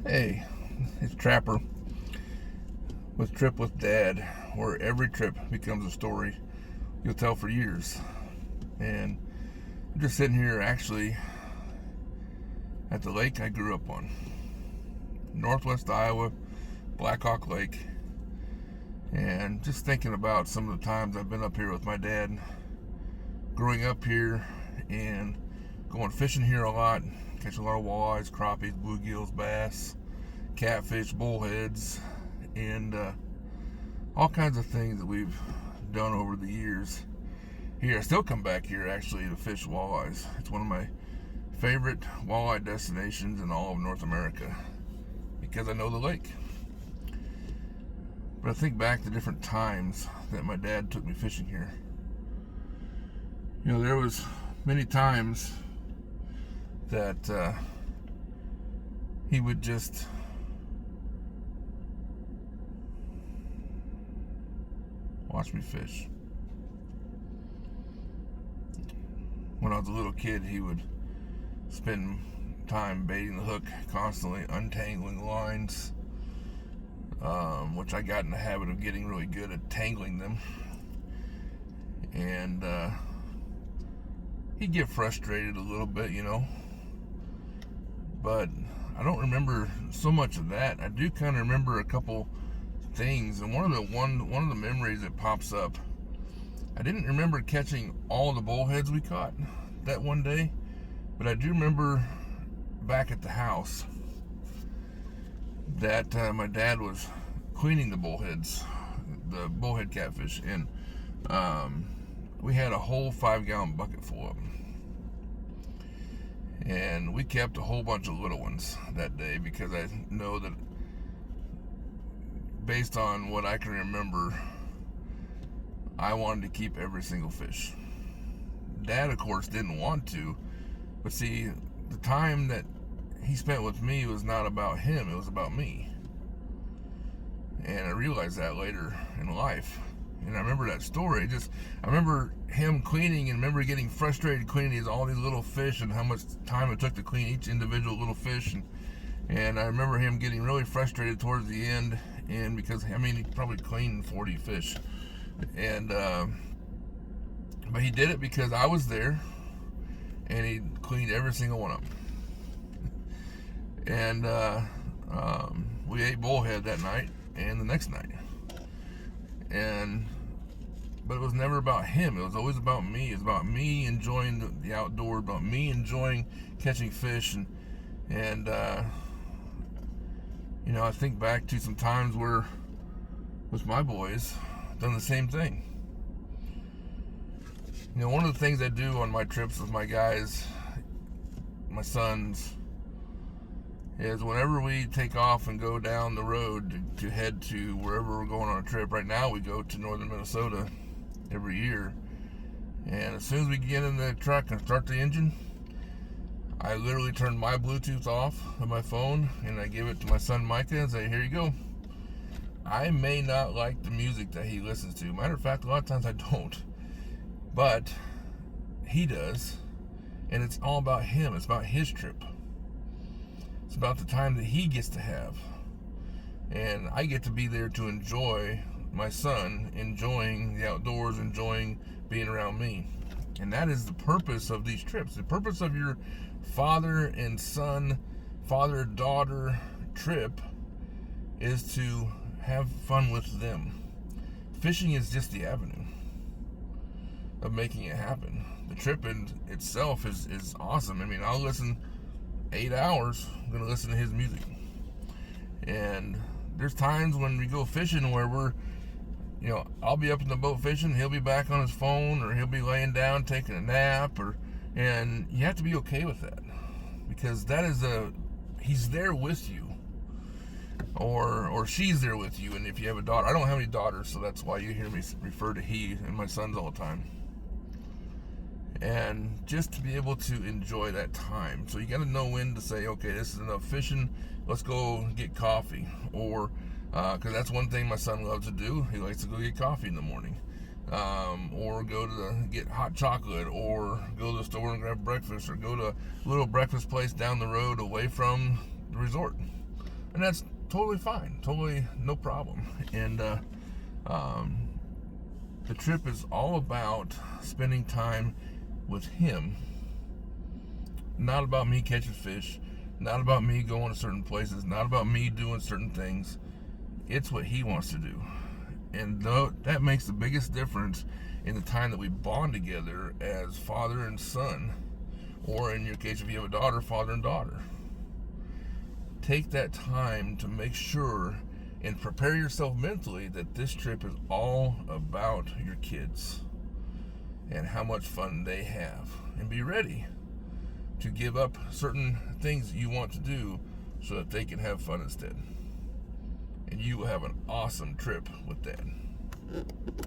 Hey, it's Trapper with Trip with Dad, where every trip becomes a story you'll tell for years. And I'm just sitting here actually at the lake I grew up on, Northwest Iowa, Blackhawk Lake, and just thinking about some of the times I've been up here with my dad, growing up here and going fishing here a lot, catching a lot of walleyes, crappies, bluegills, bass, catfish, bullheads, and all kinds of things that we've done over the years. Here, I still come back here actually to fish walleyes. It's one of my favorite walleye destinations in all of North America because I know the lake. But I think back to different times that my dad took me fishing here. You know, there was many times that he would just watch me fish. When I was a little kid, he would spend time baiting the hook, constantly untangling lines, which I got in the habit of getting really good at tangling them. And he'd get frustrated a little bit, you know. But I don't remember so much of that. I do kind of remember a couple things, and one of the memories that pops up, I didn't remember catching all the bullheads we caught that one day, but I do remember back at the house that my dad was cleaning the bullhead catfish, and we had a whole 5-gallon bucket full of them. And we kept a whole bunch of little ones that day because I know that based on what I can remember, I wanted to keep every single fish. Dad, of course, didn't want to, but see, the time that he spent with me was not about him, it was about me. And I realized that later in life. And I remember that story. I remember him cleaning, and remember getting frustrated cleaning all these little fish and how much time it took to clean each individual little fish. And I remember him getting really frustrated towards the end, and because he probably cleaned 40 fish, and but he did it because I was there, and he cleaned every single one of them. And we ate bullhead that night and the next night. But it was never about him. It was always about me. It was about me enjoying the outdoors, about me enjoying catching fish, and you know, I think back to some times where with my boys done the same thing. You know, one of the things I do on my trips with my guys, my sons, is whenever we take off and go down the road to head to wherever we're going on a trip. Right now we go to northern Minnesota every year, and as soon as we get in the truck and start the engine, I literally turn my Bluetooth off of my phone and I give it to my son Micah and say, here you go. I may not like the music that he listens to. Matter of fact, a lot of times I don't, but he does, and it's all about him. It's about his trip. It's about the time that he gets to have. And I get to be there to enjoy my son, enjoying the outdoors, enjoying being around me. And that is the purpose of these trips. The purpose of your father and son, father-daughter trip is to have fun with them. Fishing is just the avenue of making it happen. The trip in itself is awesome. I mean, I'll listen 8 hours, I'm going to listen to his music. And there's times when we go fishing where I'll be up in the boat fishing, he'll be back on his phone, or he'll be laying down taking a nap, and you have to be okay with that, because he's there with you, or she's there with you. And if you have a daughter, I don't have any daughters, so that's why you hear me refer to he and my sons all the time. And just to be able to enjoy that time. So you got to know when to say, okay, this is enough fishing, let's go get coffee. Or because that's one thing my son loves to do, he likes to go get coffee in the morning, or go to get hot chocolate, or go to the store and grab breakfast, or go to a little breakfast place down the road away from the resort. And that's totally fine, totally no problem. And the trip is all about spending time with him, not about me catching fish, not about me going to certain places, not about me doing certain things. It's what he wants to do. And that makes the biggest difference in the time that we bond together as father and son, or in your case, if you have a daughter, father and daughter. Take that time to make sure and prepare yourself mentally that this trip is all about your kids and how much fun they have. And be ready to give up certain things that you want to do so that they can have fun instead. And you will have an awesome trip with Dad.